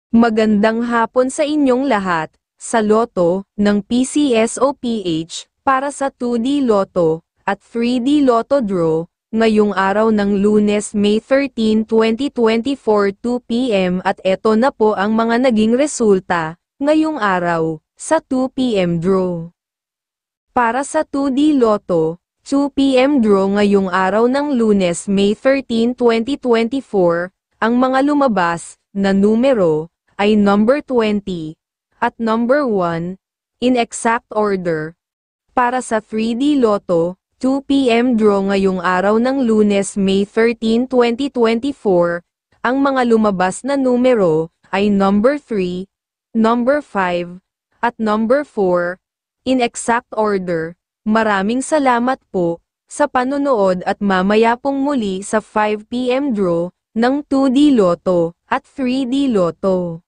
Magandang hapon sa inyong lahat, sa Lotto, ng PCSOPH, para sa 2D Lotto, at 3D Lotto Draw, ngayong araw ng Lunes, May 13, 2024, 2 p.m. At eto na po ang mga naging resulta, ngayong araw, sa 2 p.m. draw. Para sa 2D Lotto, 2 p.m. draw ngayong araw ng Lunes, May 13, 2024, ang mga lumabas na numero ay number 20 at number 1 in exact order. Para sa 3D Lotto, 2 p.m. draw ngayong araw ng Lunes, May 13, 2024, ang mga lumabas na numero ay number 3, number 5 at number 4 in exact order. Maraming salamat po sa panonood at mamaya pong muli sa 5 p.m. draw ng 2D Lotto at 3D Lotto.